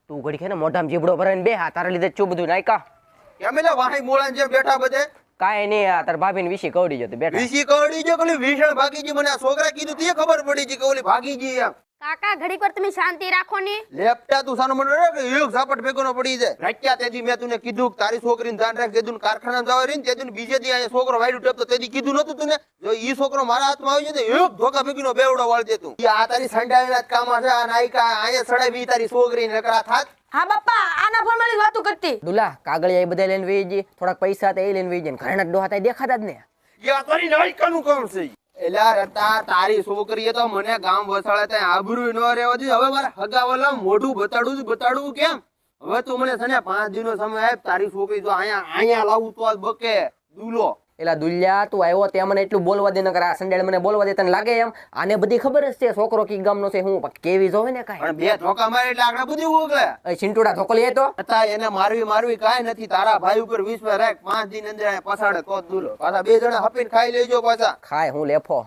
તું ઘડી ખે ને મોઢામાં જીબડો ભરાઈને બે હા તારા લીધે ચૂ બધું નાયકા કેમ એટલે વાહી મોળા જેમ બેઠા બધે કાંઈ નહીં આ તાર ભાભીને વિશે કવડી જતો બેઠા વીસી કવડી જો ઓલી વિષણ ભાગીજી મને આ છોકરા કીધું તે ખબર પડી છે કે ઓલી ભાગીજી એમ કાકા ઘડીક વાર તમે શાંતિ રાખો ને. લેપટા તું સાનો મને રે કે એક ઝાપટ ભેગો ન પડી જાય રાખ્યા તેથી મેં તને કીધું કે તારી છોકરીને ધ્યાન રાખ જેદુન કારખાના જવા રહી ને તેદુન બીજે દી અહીંયા છોકરો વાયડું ટેપતો તેથી કીધું નતું તું ને જો ઈ છોકરો મારા હાથમાં આવી જાય તો એક ધોકા ભેગીનો બેવડો વાળ દે તું આ તારી સંડાળીના જ કામ છે આ નાયકા અહીંયા સડાવી તારી છોકરીને નકરા થાત હા બાપા આના ફોન માં વાતો કરતી દુલા કાગળિયા એ બધા લઈને વહી જઈએ થોડાક પૈસા હતા એ લઈને વહી જાય ઘરના ડોહા તા દેખાતા જ ને યા તારી નાયકાનું કામ છે એલા રતા તારી છોકરીએ તો મને ગામ વસાડે ત્યાં આબરૂ ન રહેવા દી હવે મારે હગાવાલા મોઢું બતાડવું કેમ હવે તું મને છે ને 5 દિનનો સમય આપ તારી છોકરી જો અહીંયા લાવું તો બકે દુલો એલા દુલ્યા તું આવ્યો તે મને એટલું બોલવા દે નકર આ સંડેલ મને બોલવા દે તને લાગે એમ આને બધી ખબર જ છે છોકરો કી ગામનો છે હું કેવી જોવે ને કાઈ પણ બે ધોકા મારે એટલે આગળ બધી ઉગલે એ ચિંટુડા ધોકો લે તો હતા એને મારવી કાઈ નથી તારા ભાઈ ઉપર વિશ્વાસ રાખ 5 દિન અંદર પસાડે તો દુલો પાછા બે જણા હપીને ખાઈ લેજો પાછા ખાય હું લેફો